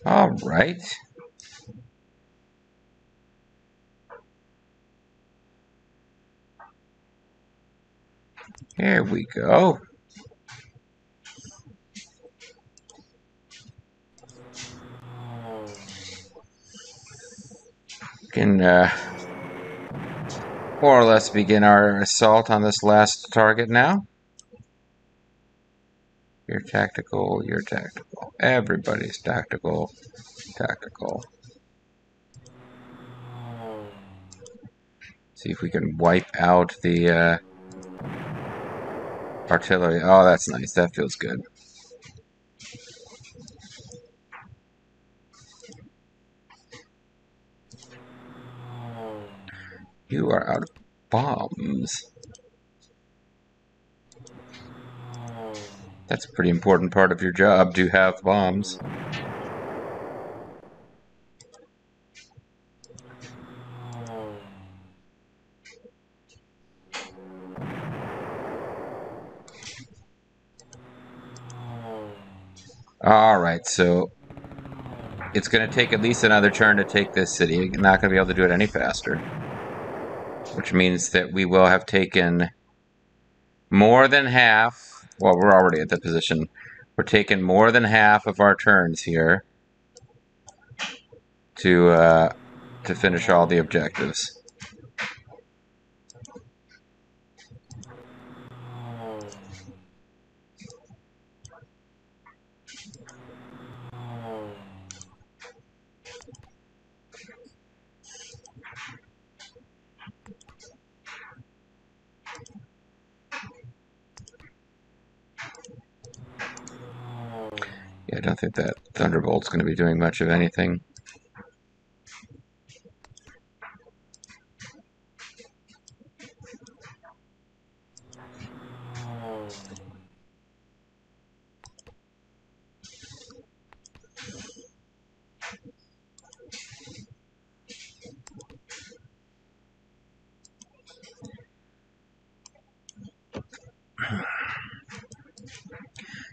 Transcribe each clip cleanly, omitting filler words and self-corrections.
All right. Here we go. Can more or less begin our assault on this last target now. You're tactical, you're tactical. Everybody's tactical, tactical. See if we can wipe out the artillery. Oh, that's nice. That feels good. You are out of bombs. That's a pretty important part of your job, to have bombs. Alright, so it's going to take at least another turn to take this city. You're not going to be able to do it any faster. Which means that we will have taken more than half. Well, we're already at the position. We're taking more than half of our turns here to finish all the objectives. Yeah, I don't think that Thunderbolt's going to be doing much of anything.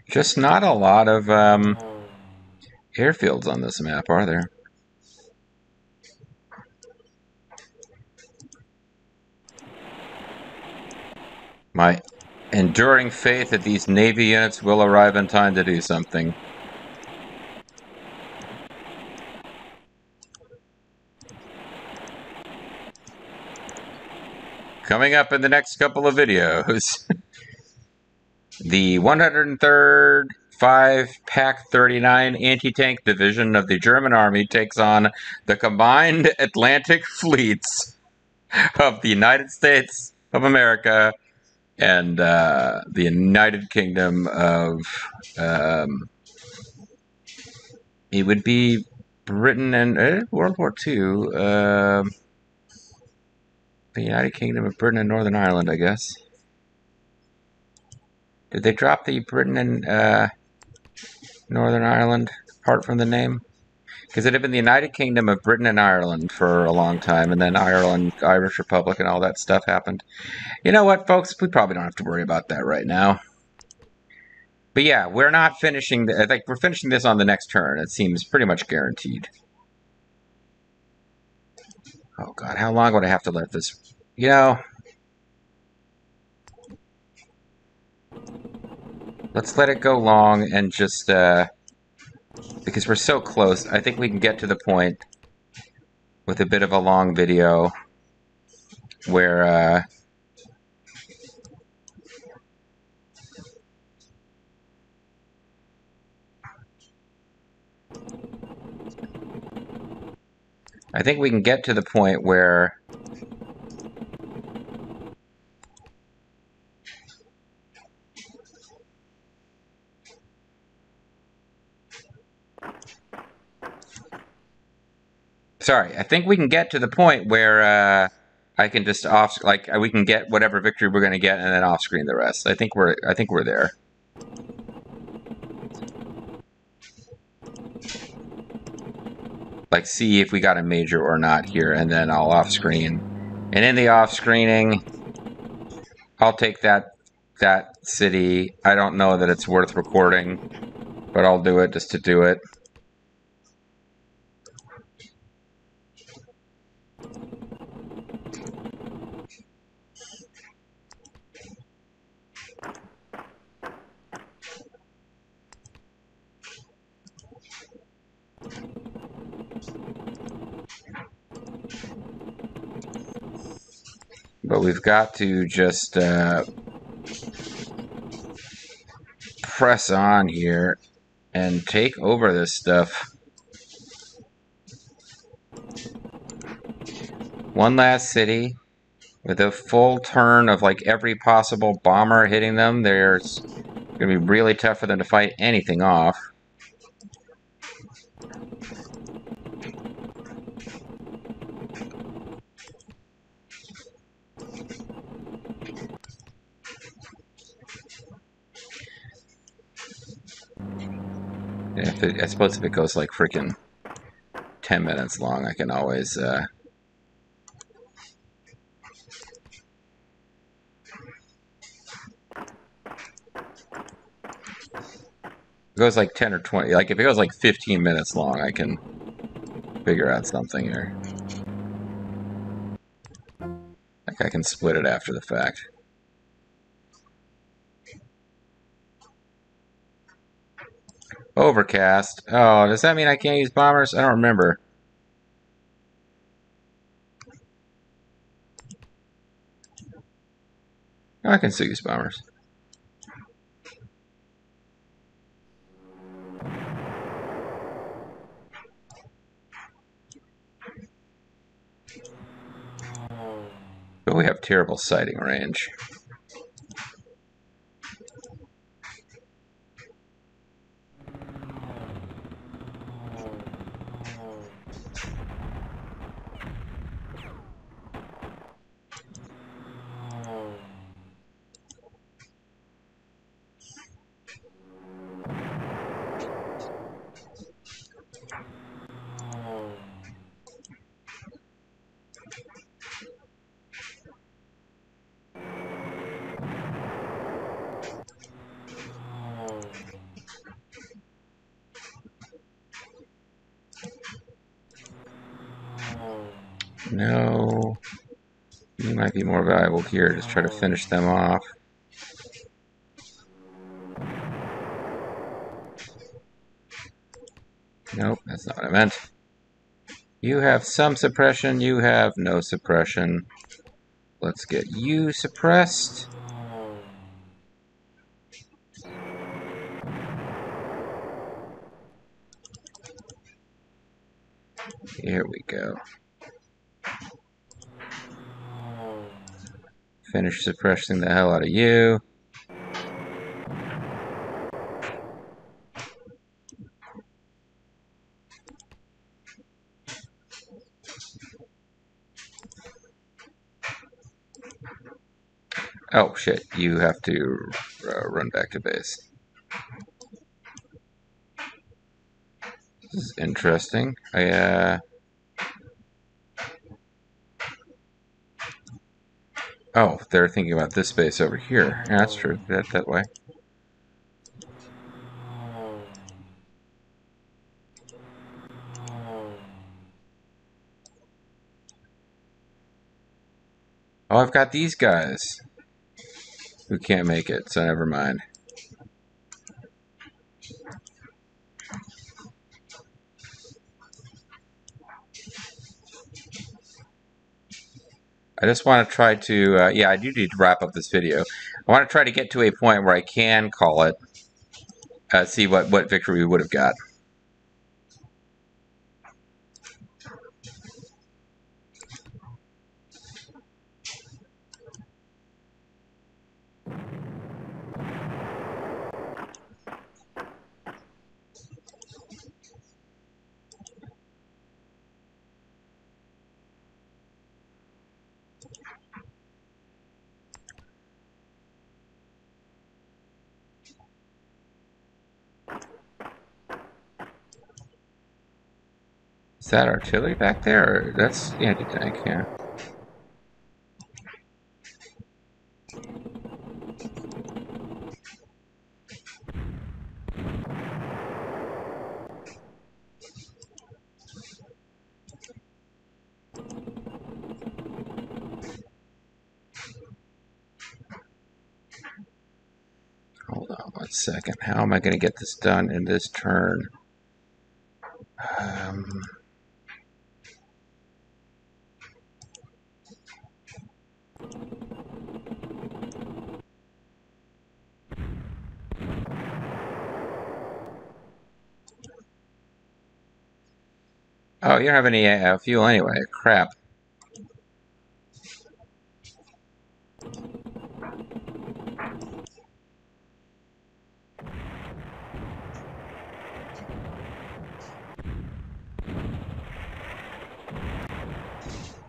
Just not a lot of airfields on this map, are there? My enduring faith that these Navy units will arrive in time to do something. Coming up in the next couple of videos, the 103rd 5 Pack 39 Anti-Tank Division of the German Army takes on the combined Atlantic fleets of the United States of America and the United Kingdom of... it would be Britain and World War II. The United Kingdom of Britain and Northern Ireland, I guess. Did they drop the Britain and Northern Ireland part from the name? Because it had been the United Kingdom of Britain and Ireland for a long time, and then Ireland, Irish Republic, and all that stuff happened. You know what, folks? We probably don't have to worry about that right now. But yeah, we're not finishing... we're finishing this on the next turn. It seems pretty much guaranteed. Oh, God, how long would I have to let this... You know... Let's let it go long and just... because we're so close, I think we can get to the point with a bit of a long video where... I think we can get to the point where... Sorry, I think we can get to the point where I can just we can get whatever victory we're going to get and then off-screen the rest. I think we're there. Like, see if we got a major or not here, and then I'll off-screen. And in the off-screening, I'll take that city. I don't know that it's worth recording, but I'll do it just to do it. But we've got to just press on here and take over this stuff. One last city with a full turn of like every possible bomber hitting them. There's going to be really tough for them to fight anything off. I suppose if it goes like freaking 10 minutes long, I can always it goes like 10 or 20. Like if it goes like 15 minutes long, I can figure out something here. Like I can split it after the fact. Overcast. Oh, does that mean I can't use bombers? I don't remember. Oh, I can still use bombers. But we have terrible sighting range. No. You might be more valuable here. Just try to finish them off. Nope, that's not what I meant. You have some suppression. You have no suppression. Let's get you suppressed. Here we go. Finish suppressing the hell out of you. Oh shit, you have to run back to base. This is interesting. Oh, they're thinking about this base over here. Yeah, that's true. That way. Oh, I've got these guys who can't make it, so never mind. I just want to try to, yeah, I do need to wrap up this video. I want to try to get to a point where I can call it, see what victory we would have got. Is that artillery back there? Or that's anti-tank, yeah. Hold on 1 second. How am I going to get this done in this turn? Oh, you don't have any fuel anyway. Crap.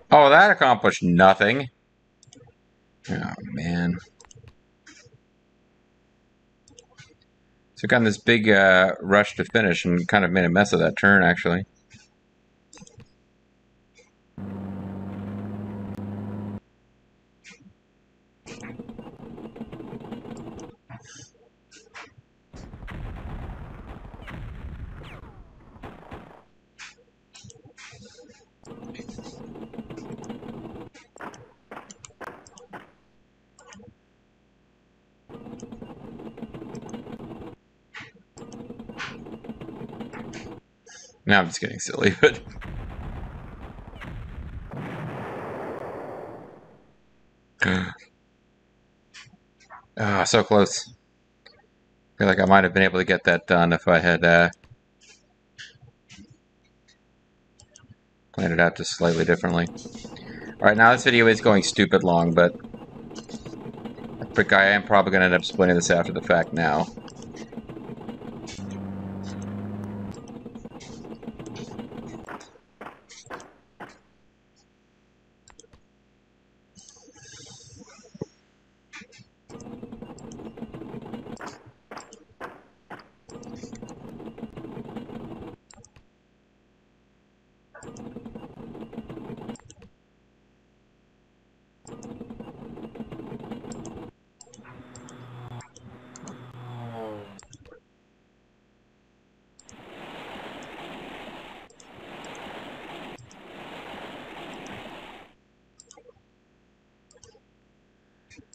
Oh, that accomplished nothing. Oh, man. Took on this big rush to finish and kind of made a mess of that turn, actually. Now I'm just getting silly, but... Ah, so close. I feel like I might have been able to get that done if I had planned it out just slightly differently. Alright, now this video is going stupid long, but I am probably going to end up splitting this after the fact now.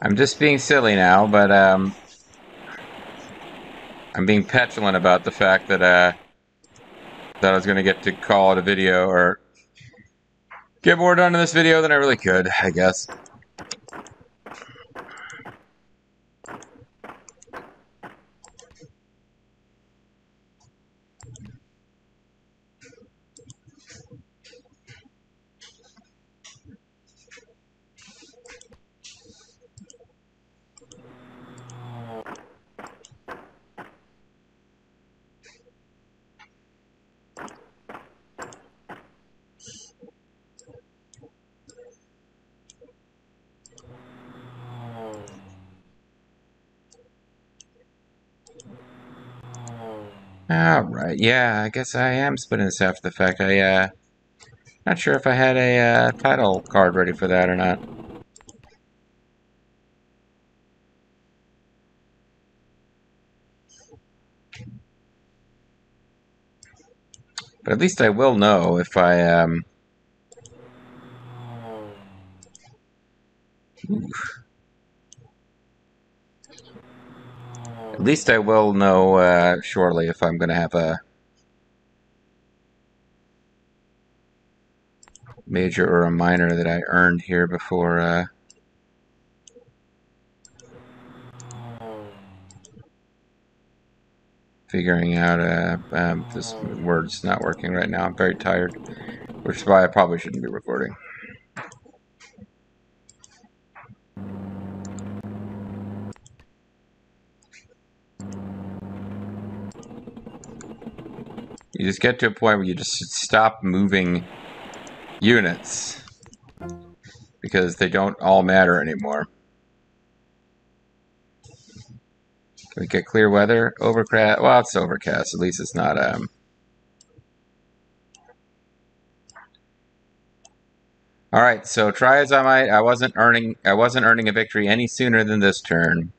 I'm just being silly now, but I'm being petulant about the fact that that I was going to get to call it a video or get more done in this video than I really could, I guess. Alright, yeah, I guess I am splitting this after the fact. Not sure if I had a title card ready for that or not. But at least I will know if I, At least I will know shortly if I'm going to have a major or a minor that I earned here before figuring out this word's not working right now. I'm very tired, which is why I probably shouldn't be recording. You just get to a point where you just stop moving units because they don't all matter anymore. Can we get clear weather? Overcast? Well, it's overcast. At least it's not Alright, so try as I might, I wasn't earning a victory any sooner than this turn.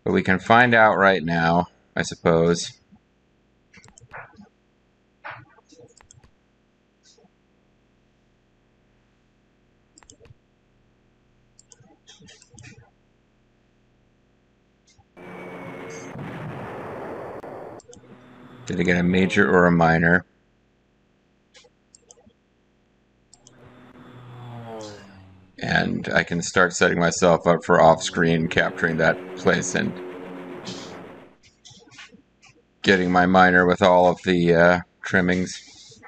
But we can find out right now, I suppose. Did I get a major or a minor? And I can start setting myself up for off-screen capturing that place and getting my minor with all of the trimmings.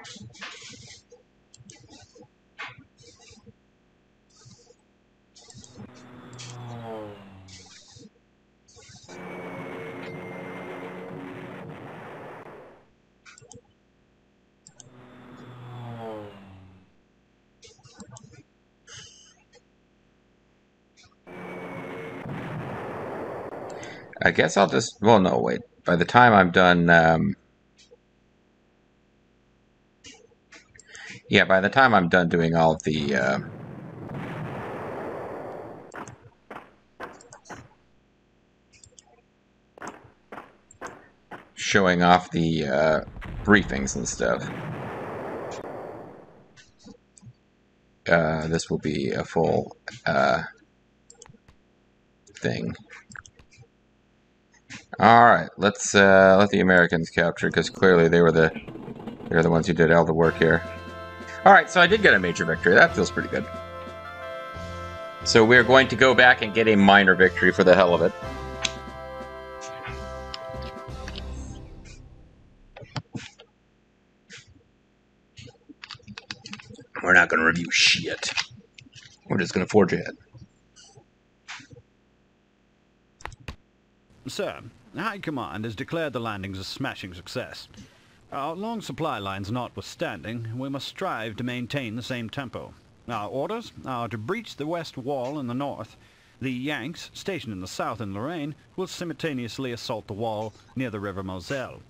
I guess I'll just... Well, no, wait. By the time I'm done... yeah, by the time I'm done doing all of the... showing off the briefings and stuff. This will be a full thing. All right, let's let the Americans capture, because clearly they're the ones who did all the work here. All right, so I did get a major victory. That feels pretty good. So we're going to go back and get a minor victory for the hell of it. We're not going to review shit. We're just going to forge ahead. Sir, High Command has declared the landings a smashing success. Our long supply lines notwithstanding, we must strive to maintain the same tempo. Our orders are to breach the west wall in the north. The Yanks, stationed in the south in Lorraine, will simultaneously assault the wall near the river Moselle.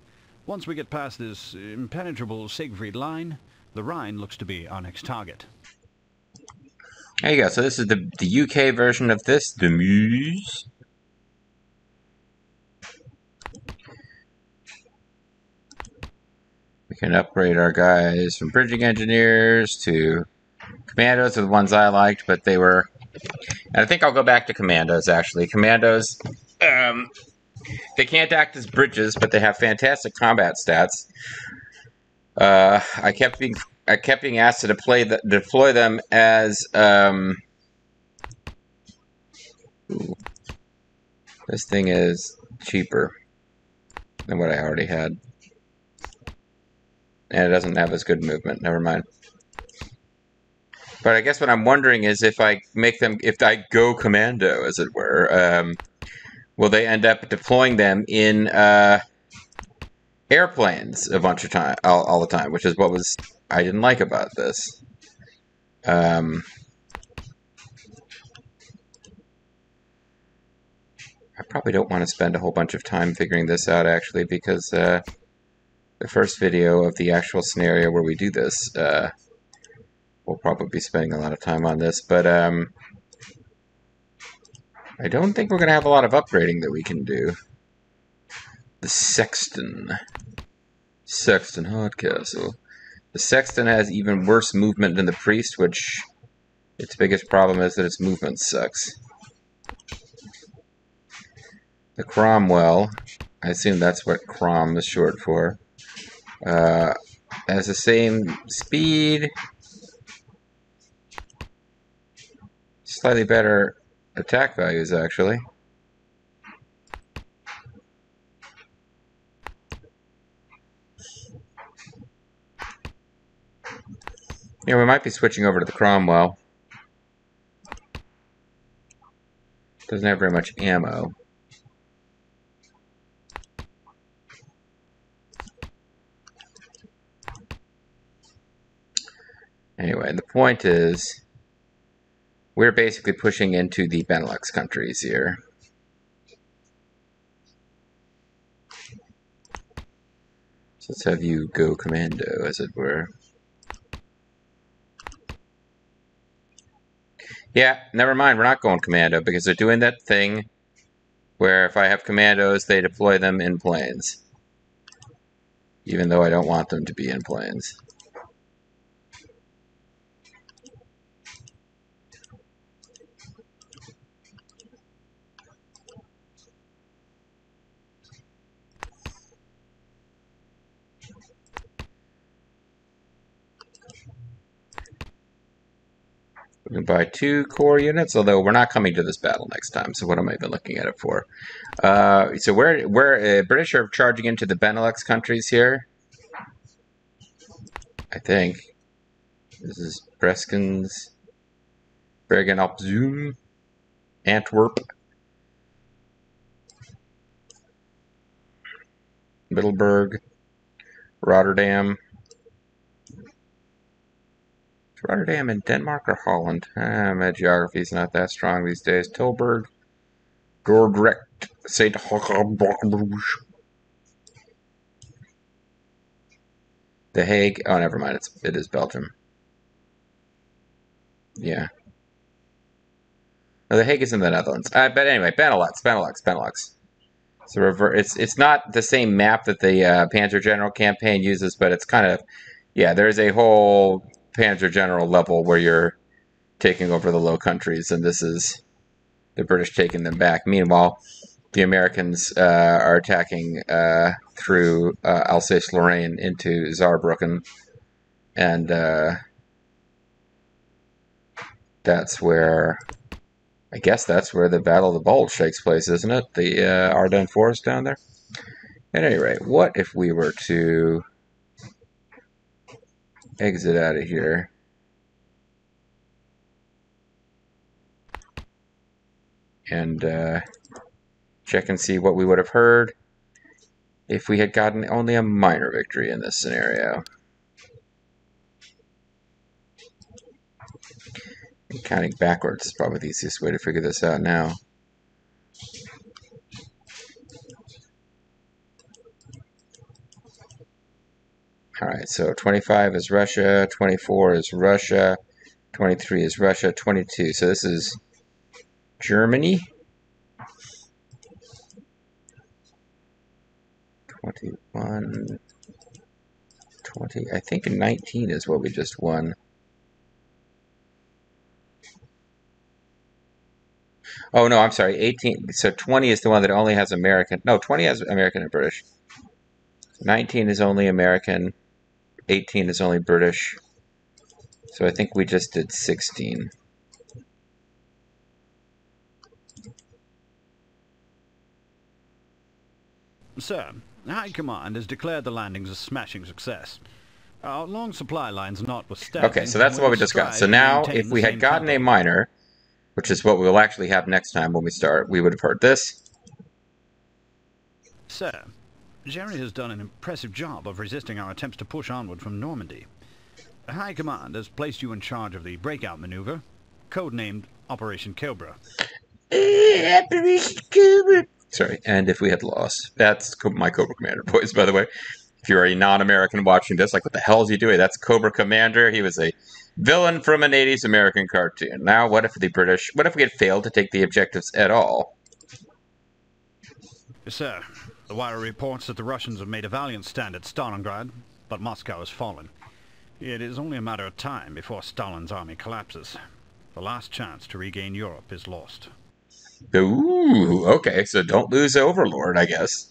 Once we get past this impenetrable Siegfried line, the Rhine looks to be our next target. There you go. So this is the UK version of this, the Meuse. We can upgrade our guys from bridging engineers to commandos are the ones I liked, but they were... And I think I'll go back to commandos, actually. Commandos, they can't act as bridges, but they have fantastic combat stats. I kept being asked to deploy them as... ooh, this thing is cheaper than what I already had. And it doesn't have as good movement. Never mind. But I guess what I'm wondering is if I make them, if I go commando, as it were, will they end up deploying them in airplanes a bunch of time, all the time, which is what I didn't like about this. I probably don't want to spend a whole bunch of time figuring this out, actually, because the first video of the actual scenario where we do this, we'll probably be spending a lot of time on this, but I don't think we're going to have a lot of upgrading that we can do. The Sexton Hardcastle. The Sexton has even worse movement than the Priest, which its biggest problem is that its movement sucks. The Cromwell, I assume that's what Crom is short for, has the same speed, slightly better attack values, actually. Yeah, we might be switching over to the Cromwell. Doesn't have very much ammo. Anyway, the point is, we're basically pushing into the Benelux countries here. So let's have you go commando, as it were. Yeah, never mind, we're not going commando, because they're doing that thing where if I have commandos, they deploy them in planes. Even though I don't want them to be in planes. We can buy 2 core units, although we're not coming to this battle next time, so what am I even looking at it for? So we're British are charging into the Benelux countries here. I think. This is Breskens, Bergen op Zoom, Antwerp, Middelburg, Rotterdam. Is Rotterdam in Denmark or Holland? My geography's not that strong these days. Tilburg, Dordrecht, Saint The Hague. Oh, never mind. It is Belgium. Yeah. No, The Hague is in the Netherlands. But anyway, Benelux. So it's not the same map that the Panzer General campaign uses, but it's kind of, yeah, there's a whole Panzer General level where you're taking over the Low Countries, and this is the British taking them back. Meanwhile, the Americans are attacking through Alsace-Lorraine into Saarbrücken, and that's where, I guess that's where the Battle of the Bulge takes place, isn't it? The Ardennes Forest down there? At any rate, what if we were to exit out of here? And check and see what we would have heard if we had gotten only a minor victory in this scenario. And counting backwards is probably the easiest way to figure this out now. Alright, so 25 is Russia, 24 is Russia, 23 is Russia, 22. So this is Germany. 21, 20. I think 19 is what we just won. Oh, no, I'm sorry. 18. So 20 is the one that only has American. No, 20 has American and British. 19 is only American. 18 is only British. So I think we just did 16. Sir, High Command has declared the landings a smashing success. Our long supply lines notwithstanding... Okay, so that's what we just got. So now, if we had gotten a minor, which is what we will actually have next time when we start, we would have heard this. Sir, Jerry has done an impressive job of resisting our attempts to push onward from Normandy. High Command has placed you in charge of the breakout maneuver, codenamed Operation Cobra. Operation Cobra. Sorry, and if we had lost. That's my Cobra Commander voice, by the way. If you're a non-American watching this, like, what the hell is he doing? That's Cobra Commander. He was a villain from an 80s American cartoon. Now, what if we had failed to take the objectives at all? Sir, the wire reports that the Russians have made a valiant stand at Stalingrad, but Moscow has fallen. It is only a matter of time before Stalin's army collapses. The last chance to regain Europe is lost. Ooh, okay, so don't lose Overlord, I guess.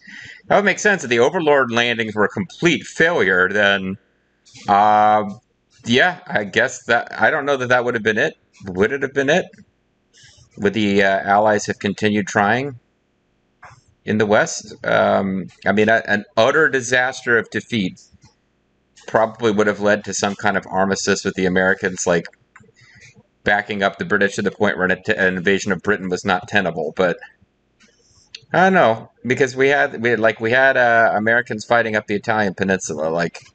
That would make sense. If the Overlord landings were a complete failure, then, yeah, I guess that, I don't know that would have been it. Would it have been it? Would the Allies have continued trying in the West? I mean, an utter disaster of defeat probably would have led to some kind of armistice with the Americans, like, backing up the British to the point where an invasion of Britain was not tenable. But I don't know, because we had Americans fighting up the Italian peninsula. Like,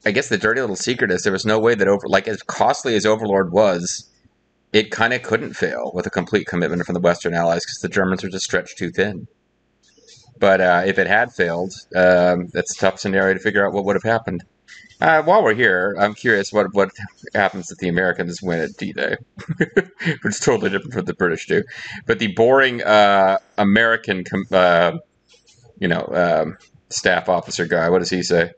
I guess the dirty little secret is there was no way that as costly as Overlord was, it kind of couldn't fail with a complete commitment from the Western Allies because the Germans were just stretched too thin. But if it had failed, that's a tough scenario to figure out what would have happened. While we're here, I'm curious what happens if the Americans win at D-Day, which is totally different from the British do. But the boring American, staff officer guy, what does he say?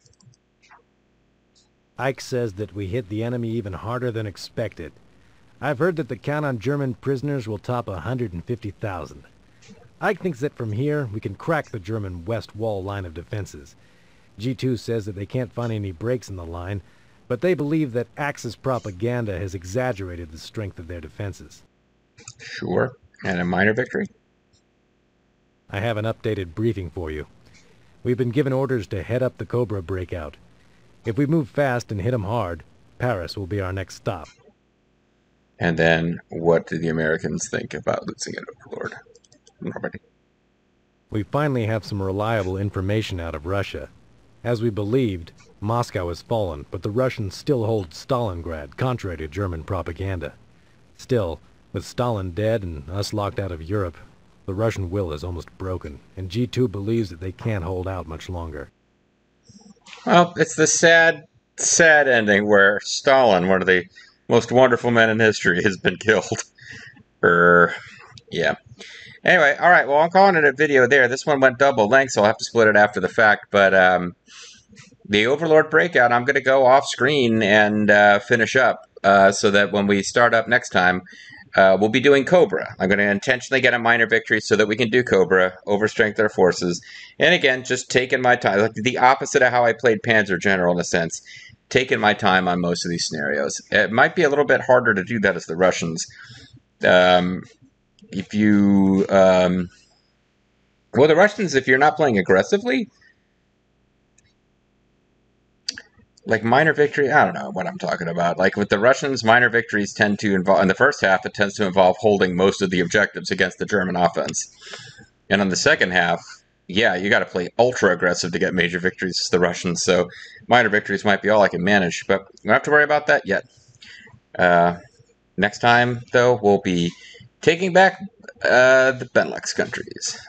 Ike says that we hit the enemy even harder than expected. I've heard that the count on German prisoners will top 150,000. Ike thinks that from here we can crack the German West Wall line of defenses. G2 says that they can't find any breaks in the line, but they believe that Axis propaganda has exaggerated the strength of their defenses. Sure. And a minor victory? I have an updated briefing for you. We've been given orders to head up the Cobra breakout. If we move fast and hit them hard, Paris will be our next stop. And then, what do the Americans think about losing at Overlord? Nobody. We finally have some reliable information out of Russia. As we believed, Moscow has fallen, but the Russians still hold Stalingrad, contrary to German propaganda. Still, With Stalin dead and us locked out of Europe, the Russian will is almost broken, and G2 believes that they can't hold out much longer. Well, it's the sad, sad ending where Stalin, one of the most wonderful men in history, has been killed. Yeah. Anyway, all right. Well, I'm calling it a video there. This one went double length, so I'll have to split it after the fact. But the Overlord breakout, I'm going to go off screen and finish up so that when we start up next time, we'll be doing Cobra. I'm going to intentionally get a minor victory so that we can do Cobra, overstrength our forces. And again, just taking my time, like the opposite of how I played Panzer General in a sense, taking my time on most of these scenarios. It might be a little bit harder to do that as the Russians. If you, well, the Russians, if you're not playing aggressively, like minor victory, I don't know what I'm talking about. Like with the Russians, minor victories tend to involve, in the first half, it tends to involve holding most of the objectives against the German offense. And on the second half, yeah, you got to play ultra aggressive to get major victories as the Russians. So minor victories might be all I can manage, but we don't have to worry about that yet. Next time, though, we'll be taking back the Benelux countries.